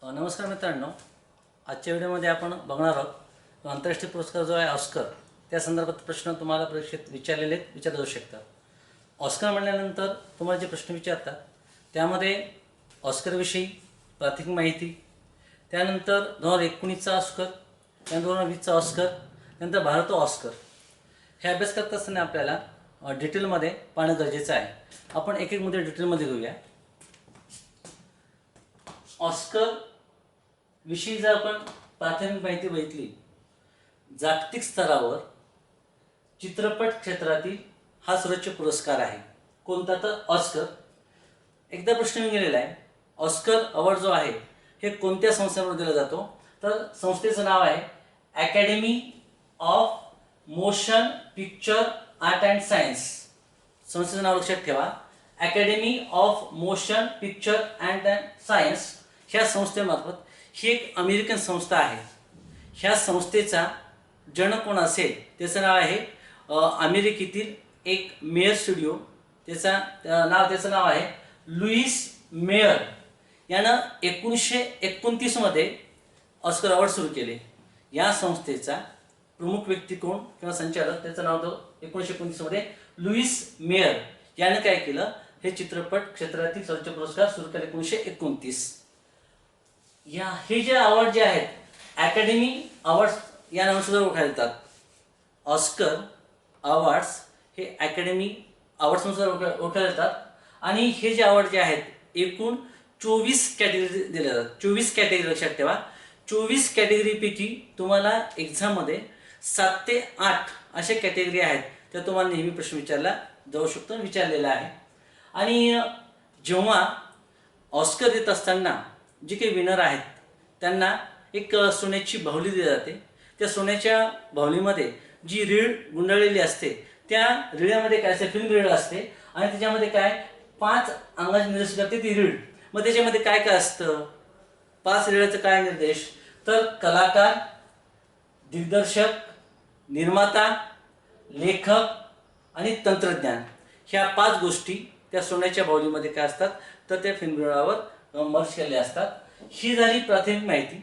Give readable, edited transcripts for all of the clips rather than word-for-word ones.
नमस्कार मित्रांनो, आजच्या व्हिडिओमध्ये आपण बघणार आहोत आंतरराष्ट्रीय पुरस्कार जो आहे ऑस्कर त्या संदर्भात प्रश्न तुम्हाला परीक्षेत विचारले जाऊ शकतात. ऑस्कर म्हटल्यानंतर तुम्हाला जे प्रश्न विचारतात त्यामध्ये ऑस्करविषयी प्राथमिक माहिती, त्यानंतर 2019चा ऑस्कर, त्यानंतर 2020चा ऑस्कर, त्यानंतर भारत ऑस्कर हे अभ्यास करत असताना आपल्याला डिटेलमध्ये पाहणं गरजेचं आहे. आपण एक एक मुद्दे डिटेलमध्ये घेऊया. ऑस्कर विषयी जर आपण प्राथमिक माहिती बघितली, जागतिक स्तरावर चित्रपट क्षेत्रातील हा सर्वोच्च पुरस्कार आहे. कोणता? तर ऑस्कर. एकदा प्रश्न येऊन गेलेला आहे, ऑस्कर अवॉर्ड जो आहे हे कोणत्या संस्थेवर दिला जातो? तर संस्थेचं नाव आहे academy of motion picture art and science. संस्थेचं नाव लक्षात ठेवा, academy of motion picture and science. ह्या संस्थेमार्फत ही एक अमेरिकन संस्था आहे. ह्या संस्थेचा जनक कोण असेल त्याचं नाव आहे अमेरिकेतील एक मेयर स्टुडिओ, त्याचं नाव आहे लुईस मेयर. यानं 1929 मध्ये ऑस्कर अवॉर्ड सुरू केले. या संस्थेचा प्रमुख व्यक्ती कोण किंवा संचालक, त्याचं नाव होतं 1929 मध्ये लुईस मेयर. यानं काय केलं, हे चित्रपट क्षेत्रातील सर्वोच्च पुरस्कार सुरू केले 1929. हे जे अवॉर्ड जे आहेत अकॅडमी अवॉर्ड्स या नावाने सुद्धा ओळखले जातात. ऑस्कर अवॉर्ड्स हे अकॅडमी अवॉर्ड्स म्हणून सुद्धा ओळखले जातात. आणि हे जे अवॉर्ड जे आहेत एकूण 24 कॅटेगरी दिले जातात. 24 कॅटेगरी लक्षात ठेवा. 24 कॅटेगरीपैकी तुम्हाला एक्झाममध्ये 7 ते 8 अशा कॅटेगरी आहेत त्या तुम्हाला नेहमी प्रश्न विचारला जाऊ शकतो, विचारलेला आहे. आणि जेव्हा ऑस्कर देत असताना जे काही विनर आहेत त्यांना एक सोन्याची बाहुली दिली जाते. त्या सोन्याच्या बाहुलीमध्ये जी रीळ गुंडाळलेली असते, त्या रीळामध्ये काय असते, फिल्म रीळ असते. आणि त्याच्यामध्ये काय 5 अंगाचे निर्देश करते ती रीळ. मग त्याच्यामध्ये काय काय असतं, 5 रीळाचं काय निर्देश, तर कलाकार, दिग्दर्शक, निर्माता, लेखक आणि तंत्रज्ञान, ह्या 5 गोष्टी त्या सोन्याच्या बाहुलीमध्ये काय असतात तर त्या फिल्म रीळावर मर्ज केले असतात. ही झाली प्राथमिक माहिती.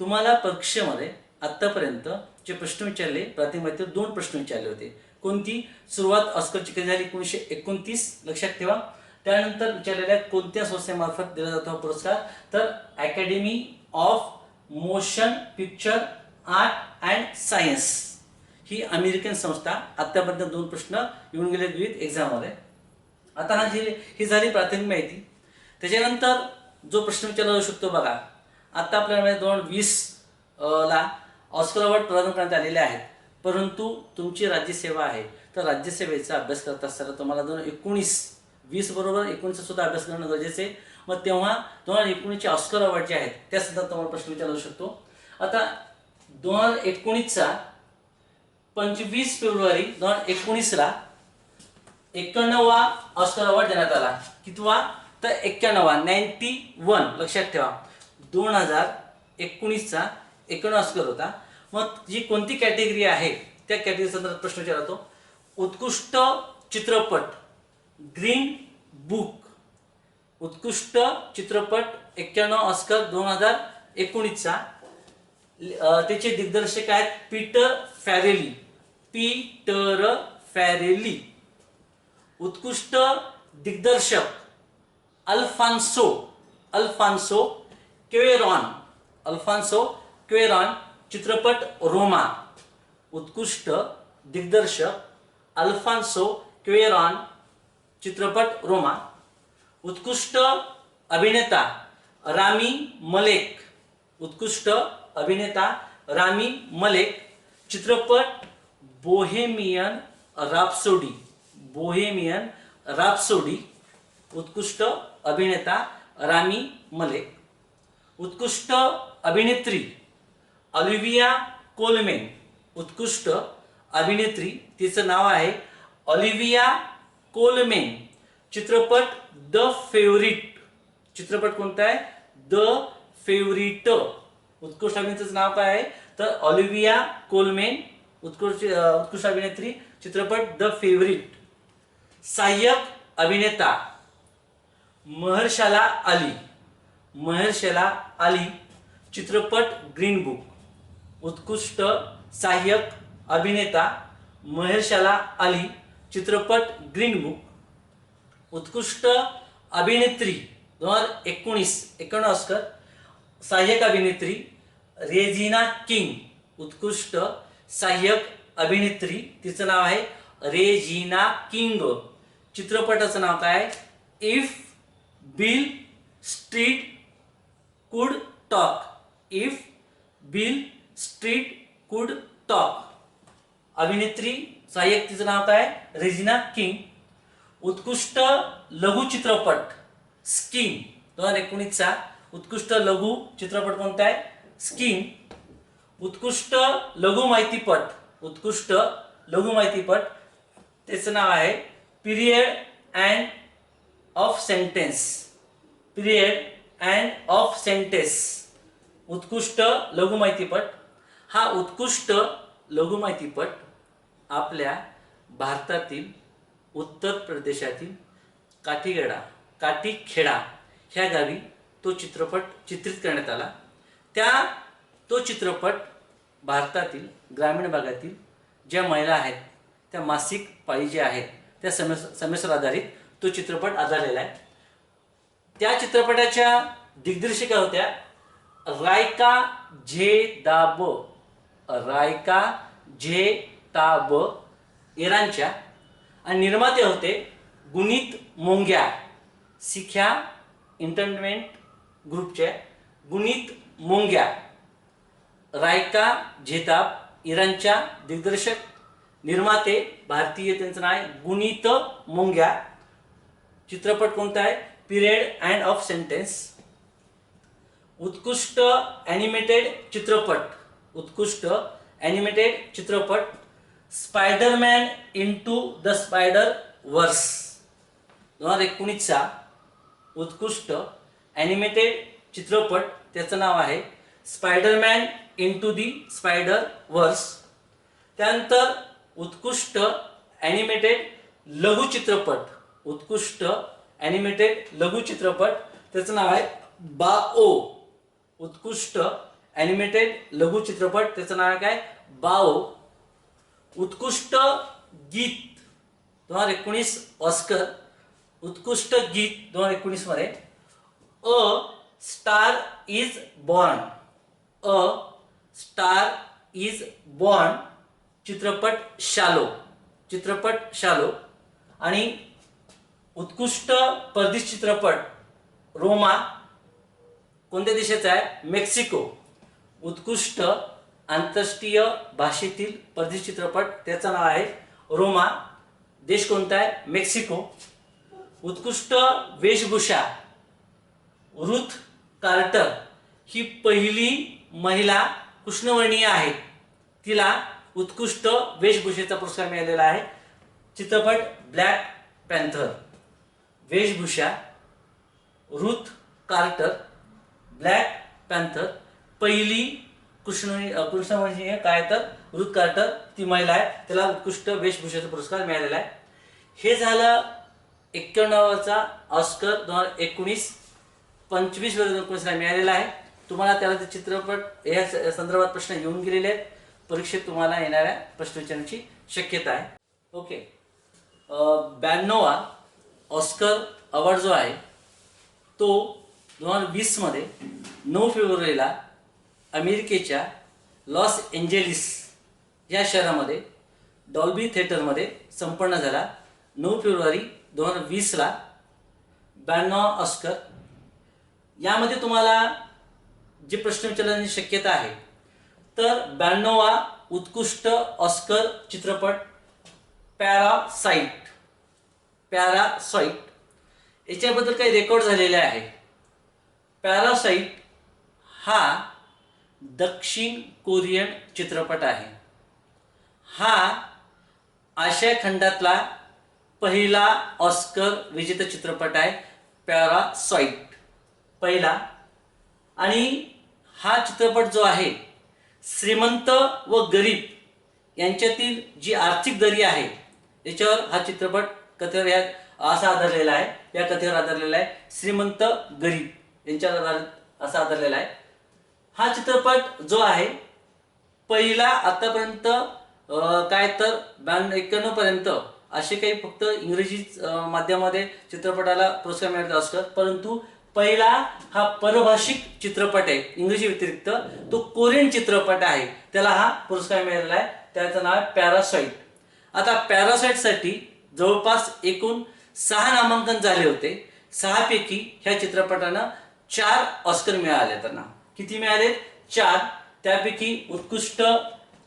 तुम्हाला परीक्षेमध्ये आत्तापर्यंत जे प्रश्न विचारले, प्राथमिक माहितीवर 2 प्रश्न विचारले होते. कोणती? सुरुवात ऑस्करची कधी झाली? 1929 लक्षात ठेवा. त्यानंतर विचारलेल्या कोणत्या संस्थेमार्फत दिला जातो हा पुरस्कार, तर academy of motion picture art and science he American संस्था. आत्तापर्यंत 2 प्रश्न येऊन गेले विविध एक्झाममध्ये. आता ही झाली प्राथमिक माहिती. त्याच्यानंतर जो प्रश्न विचारला जाऊ शकतो बघा, आता आपल्याला 2020 ला ऑस्कर अवॉर्ड प्रदान करण्यात आलेले आहेत, परंतु तुमची राज्यसेवा आहे तर राज्यसेवेचा अभ्यास करत असताना तुम्हाला 2019 बरोबर 19 सुद्धा अभ्यास करणं गरजेचं आहे. मग तेव्हा 2019चे ऑस्कर अवॉर्ड जे आहेत त्या सुद्धा तुम्हाला प्रश्न विचारला जाऊ शकतो. आता 2019चा 25 फेब्रुवारी 2019 ला 91वा ऑस्कर अवॉर्ड देण्यात आला. कितवा? तर 91 लक्षात ठेवा. 2019चा 91 ऑस्कर होता. मग जी कोणती कॅटेगरी आहे त्या कॅटेगरी संदर्भात प्रश्न विचारतो. उत्कृष्ट चित्रपट ग्रीन बुक, उत्कृष्ट चित्रपट 91 ऑस्कर 2019चा. त्याचे दिग्दर्शक आहेत पीटर फॅरेली. उत्कृष्ट दिग्दर्शक अल्फान्सो क्वेरॉन, चित्रपट रोमा. उत्कृष्ट दिग्दर्शक अल्फान्सो क्वेरॉन, चित्रपट रोमा. उत्कृष्ट अभिनेता रामी मलेक, चित्रपट बोहेमियन राप्सोडी. उत्कृष्ट अभिनेता रामी मलेक. उत्कृष्ट अभिनेत्री ऑलिव्हिया कोलमेन. उत्कृष्ट अभिनेत्री, तिचं नाव आहे ऑलिव्हिया कोलमेन. चित्रपट द फेवरिट. चित्रपट कोणता आहे? The favourite. उत्कृष्ट अभिनेत्रीचं नाव काय आहे तर ऑलिव्हिया कोलमेन. उत्कृष्ट अभिनेत्री, चित्रपट द फेवरिट. सहाय्यक अभिनेता महर्शाला अली. चित्रपट ग्रीन बुक. उत्कृष्ट सहाय्यक अभिनेता महेरशाला अली, चित्रपट ग्रीन बुक. उत्कृष्ट अभिनेत्री 2019 ऑस्कर, सहाय्यक अभिनेत्री रेजिना किंग. उत्कृष्ट सहाय्यक अभिनेत्री, तिचं नाव आहे रेजिना किंग. चित्रपटाचं नाव काय? इफ बिल स्ट्रीट कुड टॉक. इफ बिल स्ट्रीट कुड टॉक. अभिनेत्री सहाय्यक, तिचं नाव काय? Regina king. उत्कृष्ट लघु चित्रपट स्किन 2019चा उत्कृष्ट लघु चित्रपट कोणता आहे? स्किन. उत्कृष्ट लघु माहितीपट, उत्कृष्ट लघु माहितीपट, त्याचं नाव आहे period and of sentence. Period and of sentence. उत्कृष्ट लघु माहितीपट. हा उत्कृष्ट लघु माहितीपट आपल्या भारतातील उत्तर प्रदेशातील काठीखेडा ह्या गावी तो चित्रपट चित्रित करण्यात आला. तो चित्रपट भारतातील ग्रामीण भागातील ज्या महिला आहेत, त्या मासिक पाळी ज्या आहेत, त्या समस्येवर आधारित तो चित्रपट आधारलेला आहे. त्या चित्रपटाच्या दिग्दर्शिका होत्या रायका झेताब. रायका झेताब इराणच्या. आणि निर्माते होते गुनीत मोंग्या. सिख्या एंटरटेनमेंट ग्रुपचे गुनीत मोंग्या. रायका झेताब इराणच्या. दिग्दर्शक निर्माते भारतीय, त्यांचं नाव आहे गुनीत मोंग्या. चित्रपट कोणता आहे? Period and of sentence. उत्कृष्ट ॲनिमेटेड चित्रपट. उत्कृष्ट ॲनिमेटेड चित्रपट स्पायडरमॅन इंटू द स्पायडर वर्स 2019चा उत्कृष्ट ॲनिमेटेड चित्रपट, त्याचं नाव आहे स्पायडरमॅन इंटू दी स्पायडर वर्स. त्यानंतर उत्कृष्ट ॲनिमेटेड लघु चित्रपट. उत्कृष्ट ॲनिमेटेड लघु चित्रपट, त्याचं नाव आहे बाओ. उत्कृष्ट ॲनिमेटेड लघु चित्रपट, त्याचं नाव आहे काय? बाओ. उत्कृष्ट गीत 2019 ऑस्कर. उत्कृष्ट गीत 2019 मध्ये a star is born. A star is born चित्रपट शालो. चित्रपट शालो. आणि उत्कृष्ट परदेशी चित्रपट रोमा कोणत्या देशाचा आहे? मेक्सिको. उत्कृष्ट आंतरराष्ट्रीय भाषेतील परदेशी चित्रपट, त्याचं नाव आहे रोमा. देश कोणता आहे? मेक्सिको. उत्कृष्ट वेशभूषा रुथ कार्टर ही पहिली महिला कृष्णवर्णीय आहे. तिला उत्कृष्ट वेशभूषेचा पुरस्कार मिळालेला आहे. चित्रपट ब्लॅक पॅन्थर. वेशभूषा रुथ कार्टर. Black panther. पहिली कृष्णवर्णीय काय? तर रुथ कार्टर, ती महिला आहे, त्याला उत्कृष्ट वेशभूषेचा पुरस्कार मिळालेला आहे. हे झालं 91चा ऑस्कर 2019. 25 फेब्रुवारी 2019ला मिळालेला आहे. तुम्हाला त्याला चित्रपट या संदर्भात प्रश्न येऊन गेलेले आहेत. परीक्षेत तुम्हाला येणाऱ्या प्रश्न विचारण्याची शक्यता आहे. ओके. 92वा ऑस्कर अवॉर्ड जो आहे तो 2020 मध्ये 9 फेब्रुवारीला अमेरिकेच्या लॉस एंजेलिस या शहरामध्ये डॉल्बी थिएटरमध्ये संपन्न झाला. 9 फेब्रुवारी 2020ला 92वा ऑस्कर. यामध्ये तुम्हाला जे प्रश्न विचारण्याची शक्यता आहे, तर 92वा उत्कृष्ट ऑस्कर चित्रपट पॅरासाइट. पॅरासाइट याच्याबद्दल काही रेकॉर्ड झालेले आहे. पॅरासाइट हा दक्षिण कोरियन चित्रपट आहे. हा आशिया खंडातला पहिला ऑस्कर विजेता चित्रपट आहे. पॅरासाइट पहिला. आणि हा चित्रपट जो आहे, श्रीमंत व गरीब यांच्यातील जी आर्थिक दरी आहे याच्यावर हा चित्रपट कथेवर असा आधारलेला आहे. या कथेवर आधारलेला आहे. श्रीमंत गरीब यांच्यावर असा आधारलेला आहे. हा चित्रपट जो आहे पहिला आतापर्यंत काय तर 91 पर्यंत असे काही फक्त इंग्रजी माध्यमामध्ये चित्रपटाला पुरस्कार मिळाले ऑस्कर, परंतु पहिला हा परभाषिक चित्रपट आहे इंग्रजी व्यतिरिक्त, तो कोरियन चित्रपट आहे, त्याला हा पुरस्कार मिळालेला आहे. त्याचं नाव आहे पॅरासाइट. आता पॅरासाइटसाठी जवळपास एकूण 6 नामांकन झाले होते. 6 पैकी ह्या चित्रपटानं 4 ऑस्कर मिळाले. त्यांना किती मिळाले? 4. त्यापैकी उत्कृष्ट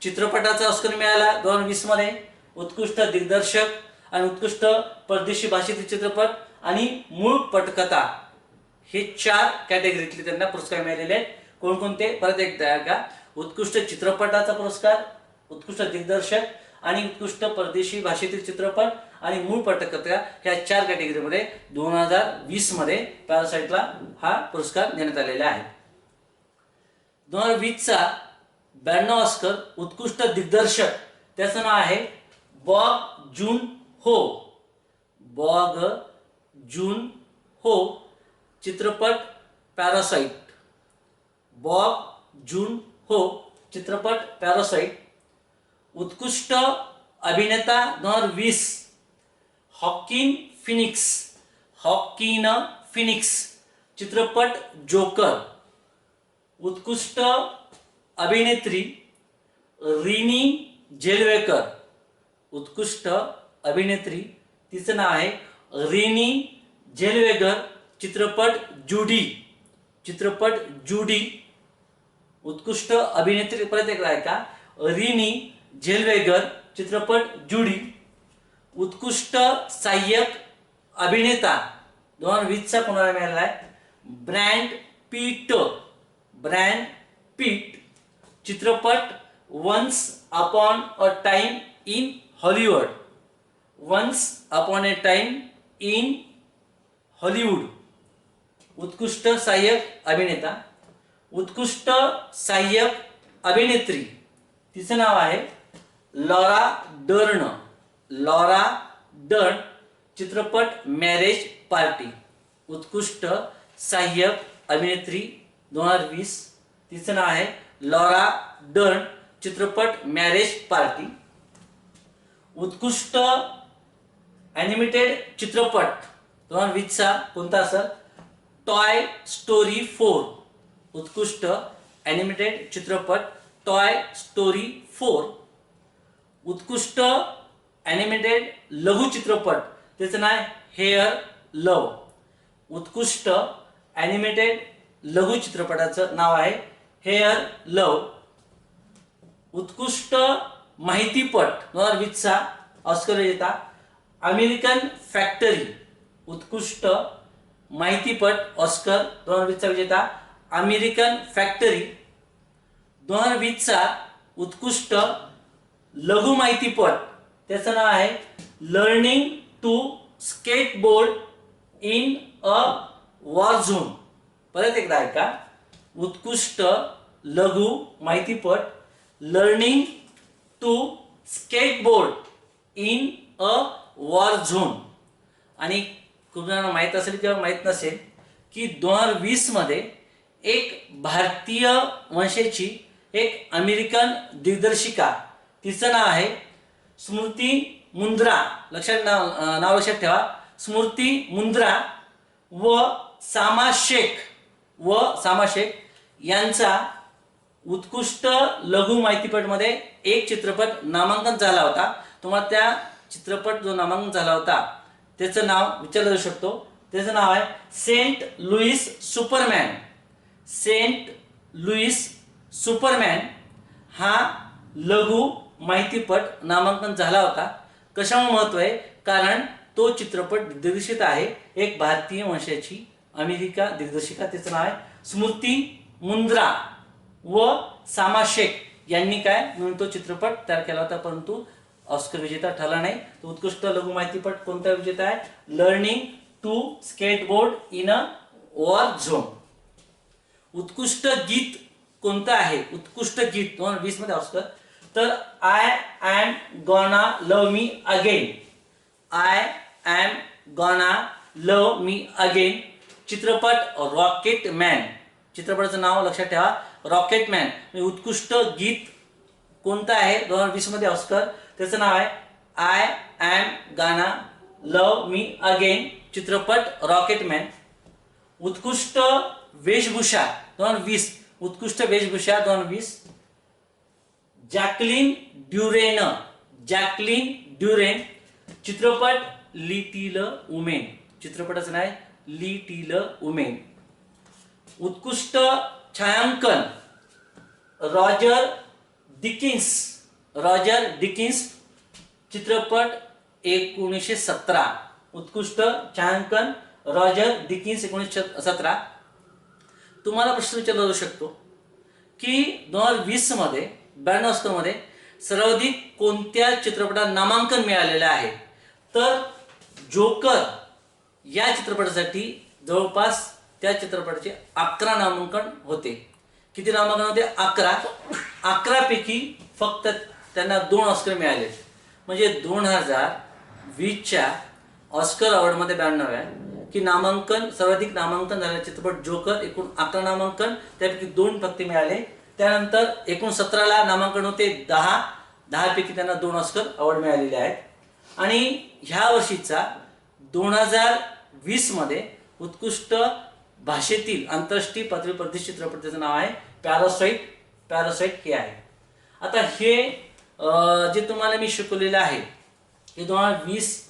चित्रपटाचा ऑस्कर मिळाला 2020 मध्ये, उत्कृष्ट दिग्दर्शक आणि उत्कृष्ट परदेशी भाषेतील चित्रपट आणि मूळ पटकथा हे 4 कॅटेगरीतले त्यांना पुरस्कार मिळालेले आहेत. कोणकोणते? परत एकदा का, उत्कृष्ट चित्रपटाचा पुरस्कार, उत्कृष्ट दिग्दर्शक आणि उत्कृष्ट परदेशी भाषेतील चित्रपट आणि मूळ पटकथा ह्या 4 कॅटेगरीमध्ये 2020 मध्ये पॅरासाइटला हा पुरस्कार देण्यात आलेला आहे. 2020 चा 92 ऑस्कर उत्कृष्ट दिग्दर्शक, त्याचं नाव आहे बॉग जून हो. बॉग जून हो. चित्रपट पॅरासाइट. बॉग जून हो. चित्रपट पॅरासाइट. उत्कृष्ट अभिनेता 2020 हॉकिन फिनिक्स. Hawking Phoenix. चित्रपट जोकर. उत्कृष्ट अभिनेत्री रिनी जेलवेकर. उत्कृष्ट अभिनेत्री, तिचं नाव आहे रिनी जेलवेकर. चित्रपट जुडी. चित्रपट जुडी. उत्कृष्ट अभिनेत्री परत एकदा आहे का, रिनी जेलवेकर. चित्रपट जुडी. उत्कृष्ट सहाय्यक अभिनेता 2020 चा कोणाला मिळाला आहे? Brad Pitt. Brad Pitt. चित्रपट once upon a time in Hollywood. Once upon a time in Hollywood. उत्कृष्ट सहाय्यक अभिनेता. उत्कृष्ट सहाय्यक अभिनेत्री, तिचं नाव आहे लॉरा डर्न. Laura Dern. चित्रपट मॅरेज पार्टी. उत्कृष्ट सहाय्यक अभिनेत्री 2020, तिचं नाव आहे लॉरा डर्न. चित्रपट मॅरेज पार्टी. उत्कृष्ट ॲनिमेटेड चित्रपट 2020 चा कोणता असेल? Toy Story 4. उत्कृष्ट ॲनिमेटेड चित्रपट टॉय स्टोरी 4. उत्कृष्ट ॲनिमेटेड लघु चित्रपट, त्याचं नाव हेअर लव. उत्कृष्ट ॲनिमेटेड लघु चित्रपटाचं नाव आहे हेअर लव. उत्कृष्ट माहितीपट 2020 चा ऑस्कर विजेता अमेरिकन फॅक्टरी. उत्कृष्ट माहितीपट ऑस्कर 2020 चा विजेता अमेरिकन फॅक्टरी. 2020 चा उत्कृष्ट लघु माहितीपट, त्याचं नाव आहे learning to skateboard in a war zone. परत एकदा ऐका, उत्कृष्ट लघु माहितीपट learning to skateboard in a war zone. आणि कुणाला माहीत असेल किंवा माहीत नसेल की 2020 मध्ये एक भारतीय वंशाची एक अमेरिकन दिग्दर्शिका, तिचं नाव आहे स्मृती मुंद्रा. नाव लक्षात ठेवा, स्मृती मुंद्रा व सामा शेख यांचा उत्कृष्ट लघु माहितीपटमध्ये एक चित्रपट नामांकन झाला होता. तुम्हाला त्या चित्रपट जो नामांकन झाला होता त्याचं नाव विचारलं जाऊ शकतो. त्याचं नाव आहे St Louis Superman. St Louis Superman हा लघु माहितीपट नामांकन झाला होता. कशामुळे महत्व आहे? कारण तो चित्रपट दिग्दर्शित आहे एक भारतीय वंशाची अमेरिका दिग्दर्शिका, तिचं नाव आहे स्मृती मुंद्रा व सामा शेख यांनी काय म्हणून तो चित्रपट तयार केला होता, परंतु ऑस्कर विजेता ठरला नाही. तो उत्कृष्ट लघु माहितीपट कोणता विजेता आहे? Learning to skateboard in a war zone. उत्कृष्ट गीत कोणतं आहे? उत्कृष्ट गीत 2020 मध्ये ऑस्कर तर I'm gonna love me again. I'm gonna love me again. चित्रपट रॉकेट मॅन. चित्रपटाचं नाव लक्षात ठेवा रॉकेटमॅन म्हणजे उत्कृष्ट गीत कोणतं आहे 2020 मध्ये ऑस्कर, त्याचं नाव आहे आय एम गाना लव मी अगेन, चित्रपट रॉकेटमॅन. उत्कृष्ट वेशभूषा 2020, उत्कृष्ट वेशभूषा 2020 जॅकलिन ड्युरेन, चित्रपट लिटिल वुमेन, चित्रपटाचं नाव आहे लिटिल वुमेन. उत्कृष्ट छायांकन रॉजर डिकिन्स, चित्रपट 1917. उत्कृष्ट छायांकन रॉजर डिकिन्स 1917. तुम्हाला प्रश्न विचारला जाऊ शकतो की 2020 मध्ये 92 ऑस्करमध्ये सर्वाधिक कोणत्या चित्रपटाला नामांकन मिळालेलं आहे. तर जोकर या चित्रपटासाठी जवळपास त्या चित्रपटाचे 11 नामांकन होते. किती नामांकन होते? 11. 11 पैकी फक्त त्यांना 2 ऑस्कर मिळाले. म्हणजे 2020च्या ऑस्कर अवॉर्डमध्ये 92 की नामांकन, सर्वाधिक नामांकन झालेला चित्रपट जोकर, एकूण 11 नामांकन, त्यापैकी 2 फक्त मिळाले. त्यानंतर एकूण 17ला नामांकन होते 10 पैकी त्यांना 2 ऑस्कर अवॉर्ड मिळालेले आहेत. आणि ह्या वर्षीचा 2020 मध्ये उत्कृष्ट भाषेतील आंतरराष्ट्रीय पातळीवर प्रतिष्ठित चित्रपट, त्याचं नाव आहे पॅरासाइट हे आहे. आता हे जे तुम्हाला मी शिकवलेलं आहे हे 2020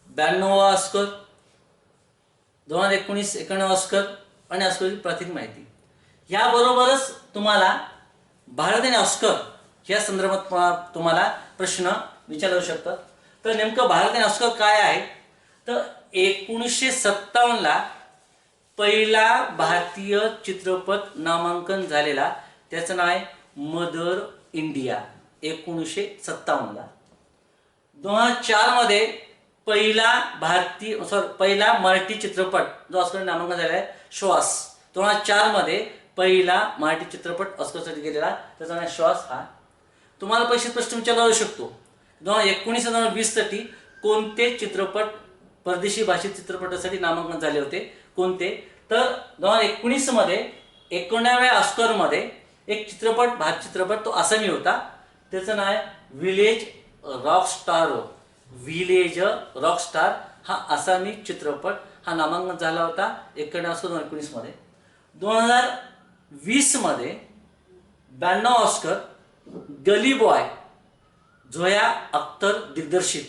92 ऑस्कर, 2019 91 ऑस्कर आणि ऑस्करची प्राथमिक माहिती. याबरोबरच तुम्हाला भारत आणि ऑस्कर या संदर्भात तुम्हाला प्रश्न विचारले जाऊ शकतात. तर नेमकं भारत आणि ऑस्कर काय आहे? तर 1957ला पहिला भारतीय चित्रपट नामांकन झालेला, त्याचं नाव आहे मदर इंडिया, 1957ला. 2004 मध्ये पहिला मराठी चित्रपट जो ऑस्कर नामांकन झालेला आहे श्वास. 2004 मध्ये पहिला मराठी चित्रपट ऑस्करसाठी गेलेला, त्याचा नाव श्वास. हा तुम्हाला परीक्षेत प्रश्न विचारला जाऊ शकतो. 2019 आणि 2020 साठी कोणते चित्रपट परदेशी भाषेत चित्रपटासाठी नामांकन झाले होते, कोणते? तर 2019 मध्ये 91व्या ऑस्करमध्ये एक चित्रपट, भारत चित्रपट, तो आसामी होता, त्याचं नाव आहे विलेज रॉकस्टार. हा आसामी चित्रपट हा नामांकन झाला होता 91 ऑस्कर 2019 मध्ये. 2020 मध्ये 92 ऑस्कर गली बॉय, झोया अख्तर दिग्दर्शित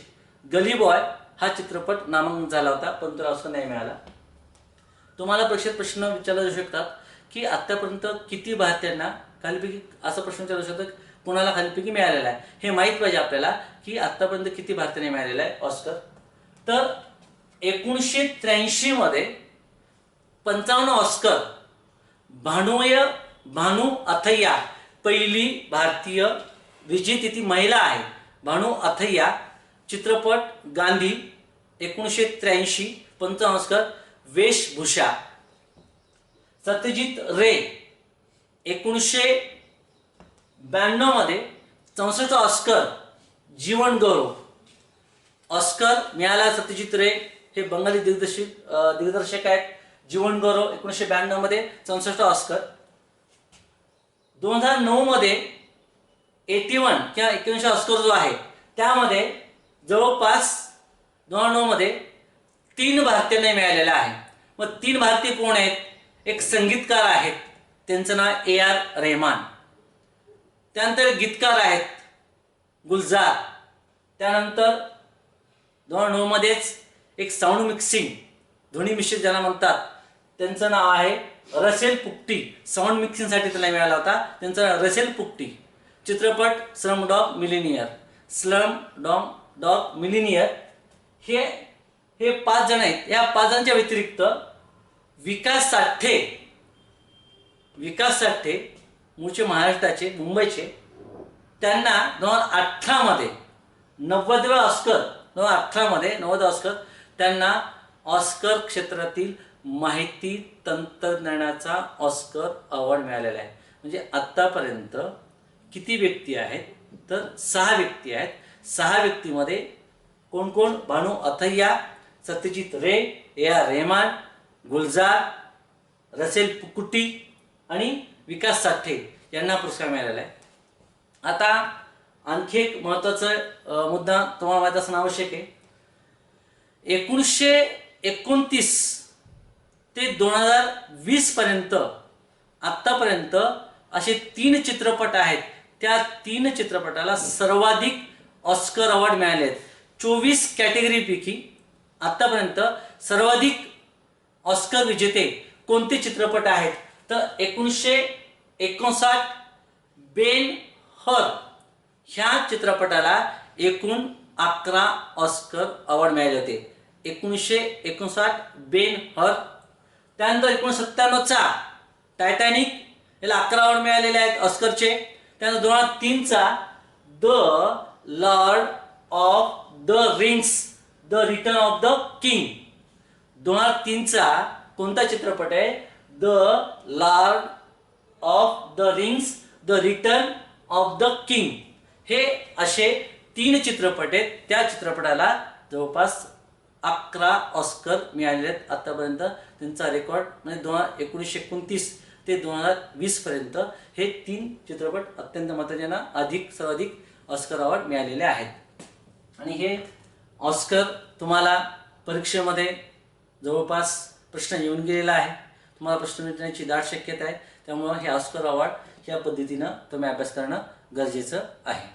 गली बॉय हा चित्रपट नामांकन झाला होता, पण त्याला ऑस्कर नाही मिळाला. तुम्हाला परीक्षेत प्रश्न विचारले जाऊ शकतात की आतापर्यंत किती भारतीयांना खालीपैकी, असा प्रश्न विचारू शकतात कोणाला खालीपैकी मिळालेला आहे. हे माहीत पाहिजे आपल्याला की आतापर्यंत किती भारतीयांना मिळालेला आहे ऑस्कर. तर 1983 मध्ये 55 ऑस्कर भानू अथय्या, पहिली भारतीय विजेती ती महिला आहे भानू अथय्या. चित्रपट गांधी 1983, 55 ऑस्कर. वेशभूषा सत्यजित रे 1992 मध्ये 64 ऑस्कर. जीवन गौरव ऑस्कर मिळाला सत्यजित रे, हे बंगाली दिग्दर्शक आहेत. जीवन गौरव 1992 मध्ये 64 ऑस्कर. 2009 मध्ये 81 किंवा 81 ऑस्कर जो आहे त्यामध्ये जवळपास 2009 मध्ये 3 भारतीयांना मिळालेला आहे. मग 3 भारतीय कोण आहेत? एक संगीतकार आहेत, त्यांचं नाव AR रहमान. त्यानंतर गीतकार आहेत गुलजार. त्यानंतर 2009 मध्येच एक साऊंड मिक्सिंग, ध्वनी मिश्रित ज्याला म्हणतात, त्यांचं नाव आहे रसेल पुक्टी. साऊंड मिक्सिंगसाठी त्याला मिळाला होता, त्यांचं नाव रसेल पुक्टी. चित्रपट स्लम डॉग मिलिनियर. हे 5 जण आहेत. या 5 जणांच्या व्यतिरिक्त विकास साठे मूळचे महाराष्ट्राचे, मुंबईचे, त्यांना 2018 मध्ये 90 ऑस्कर त्यांना ऑस्कर क्षेत्रातील माहिती तंत्रज्ञानाचा ऑस्कर अवॉर्ड मिळालेला आहे. म्हणजे आत्तापर्यंत किती व्यक्ती आहेत? तर 6 व्यक्ती आहेत. 6 व्यक्तीमध्ये कोण कोण? भानू अथय्या, सत्यजित रे, AR रहमान, गुलजार, रसेल पुकुटी आणि विकास साठे यांना पुरस्कार मिळालेला आहे. आता आणखी एक महत्त्वाचा मुद्दा तुम्हाला माहीत असणं आवश्यक आहे. 1929 ते 2020 पर्यंत आत्तापर्यंत असे 3 चित्रपट आहेत. त्या 3 चित्रपटाला सर्वाधिक ऑस्कर अवॉर्ड मिळाले आहेत. 24 कॅटेगरीपैकी आत्तापर्यंत सर्वाधिक ऑस्कर विजेते कोणते चित्रपट आहेत तर 1959 बेन हर ह्या चित्रपटाला एकूण 11 ऑस्कर अवॉर्ड मिळाले होते. 1959 बेन हर. त्यानंतर 1997चा टायटॅनिक याला 11 अवॉर्ड मिळालेले आहेत ऑस्करचे. त्यानंतर 2003चा the lord of the rings the return of the king. 2003चा कोणता चित्रपट आहे? The lord of the rings the return of the king. हे असे 3 चित्रपट आहेत. त्या चित्रपटाला जवळपास 11 ऑस्कर मिळालेले आहेत आत्तापर्यंत. त्यांचा रेकॉर्ड म्हणजे 1929 ते 2020 पर्यंत हे 3 चित्रपट अत्यंत महत्त्वाचे सर्वाधिक ऑस्कर अवॉर्ड मिळालेले आहेत. आणि हे ऑस्कर तुम्हाला परीक्षेमध्ये जवळपास प्रश्न येऊन गेलेला आहे. तुम्हाला प्रश्न विचारण्याची दाट शक्यता आहे. त्यामुळं हे ऑस्कर अवॉर्ड ह्या पद्धतीनं तुम्ही अभ्यास करणं गरजेचं आहे.